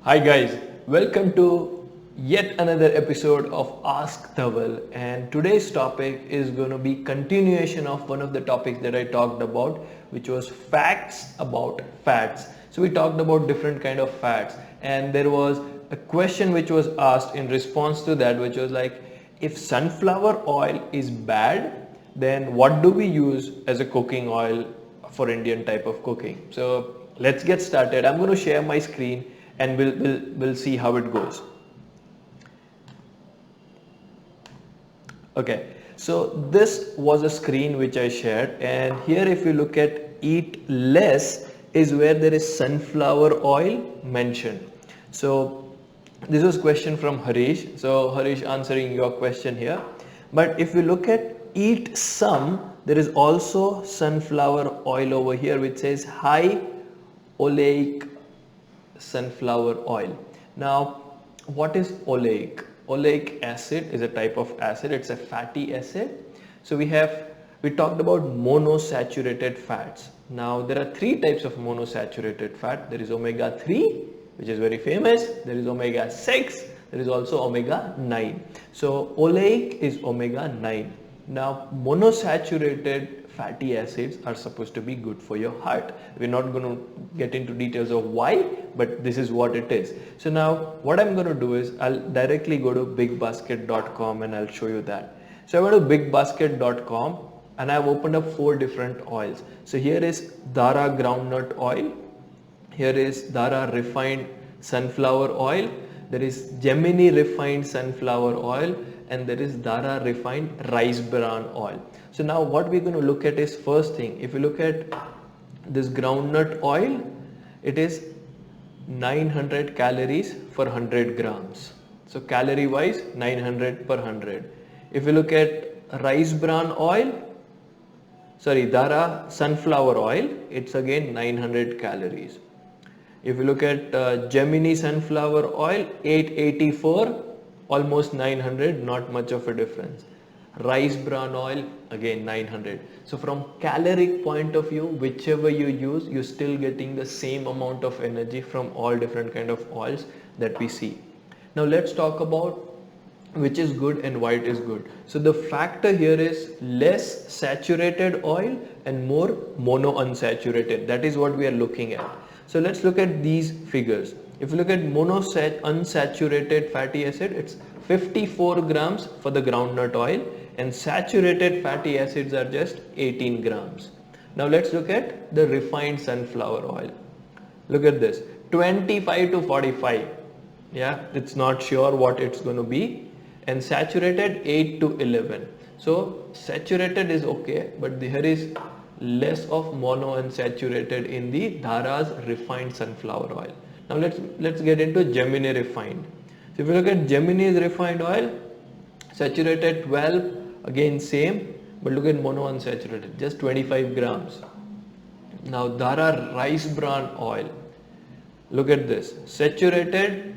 Hi guys, welcome to yet another episode of Ask Dhaval, and today's topic is going to be continuation of one of the topics that I talked about, which was facts about fats. So we talked about different kind of fats, and there was a question which was asked in response to that, which was like, if sunflower oil is bad, then what do we use as a cooking oil for Indian type of cooking? So let's get started. I'm going to share my screen and we'll see how it goes. Okay, so this was a screen which I shared, and here if you look at eat less is where there is sunflower oil mentioned. So this was question from Harish. So Harish answering your question here. But if we look at eat some, there is also sunflower oil over here which says high oleic sunflower oil. Now, what is oleic? Oleic acid is a type of acid. It's a fatty acid. So we talked about monosaturated fats. Now, there are three types of monosaturated fat. There is omega 3, which is very famous. There is omega 6. There is also omega 9. So, oleic is omega 9. Now, monosaturated fatty acids are supposed to be good for your heart. We're not going to get into details of why, but this is what it is. So now what I'm going to do is I'll directly go to bigbasket.com and I'll show you that. So I went to bigbasket.com and I've opened up 4 different oils. So here is Dara groundnut oil. Here is Dara refined sunflower oil. There is Gemini refined sunflower oil, and there is Dara refined rice bran oil. So now what we're going to look at is, first thing, if you look at this groundnut oil, it is 900 calories for 100 grams. So calorie wise 900 per 100. If you look at rice bran oil, Dara sunflower oil, it's again 900 calories. If you look at Gemini sunflower oil, 884, almost 900, not much of a difference. Rice bran oil, again 900. So from caloric point of view, whichever you use, you're still getting the same amount of energy from all different kind of oils that we see. Now let's talk about which is good and why it is good. So the factor here is less saturated oil and more monounsaturated. That is what we are looking at. So let's look at these figures. If you look at unsaturated fatty acid, it's 54 grams for the groundnut oil, and saturated fatty acids are just 18 grams. Now let's look at the refined sunflower oil. Look at this, 25 to 45. Yeah, it's not sure what it's going to be. And saturated 8 to 11. So saturated is okay, but here is less of monounsaturated in the Dhara's refined sunflower oil. Now let's get into Gemini refined. So if you look at Gemini's refined oil, saturated 12, again same, but look at monounsaturated, just 25 grams. Now Dhara rice bran oil, look at this, saturated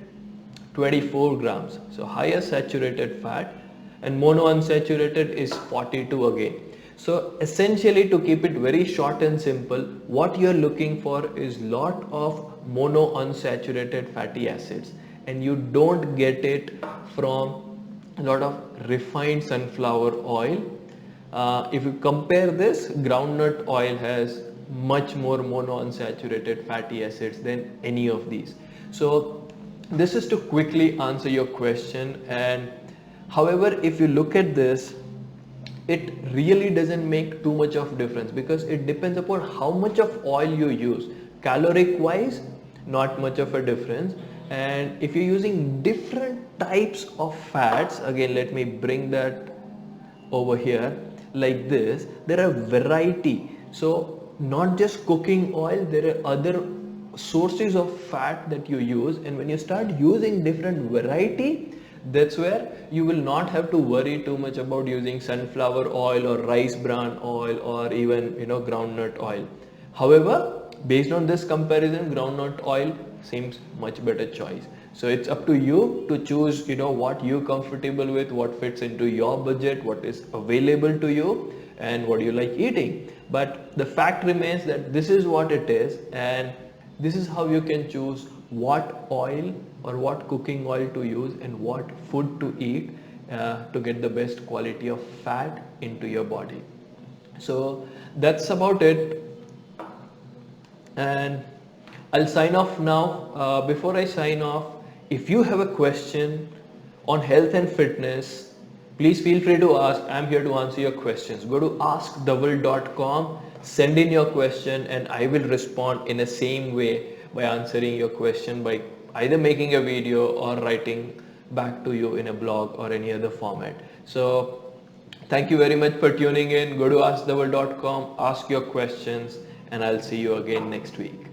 24 grams, so higher saturated fat, and monounsaturated is 42 again. So essentially, to keep it very short and simple, what you're looking for is lot of monounsaturated fatty acids, and you don't get it from a lot of refined sunflower oil. If you compare this, groundnut oil has much more monounsaturated fatty acids than any of these. So this is to quickly answer your question, and however, if you look at this, it really doesn't make too much of difference because it depends upon how much of oil you use. Caloric wise, not much of a difference. And if you're using different types of fats, again let me bring that over here like this, there are variety. So not just cooking oil, there are other sources of fat that you use, and when you start using different variety, that's where you will not have to worry too much about using sunflower oil or rice bran oil or even groundnut oil. However, based on this comparison, groundnut oil seems much better choice. So it's up to you to choose what you're comfortable with, what fits into your budget, what is available to you, and what you like eating. But the fact remains that this is what it is, and this is how you can choose what oil or what cooking oil to use and what food to eat to get the best quality of fat into your body. So that's about it, and I'll sign off now. Before I sign off, if you have a question on health and fitness, please feel free to ask. I'm here to answer your questions. Go to askdhaval.com, send in your question, and I will respond in the same way by answering your question by either making a video or writing back to you in a blog or any other format. So thank you very much for tuning in. Go to askdhaval.com, ask your questions, and I'll see you again next week.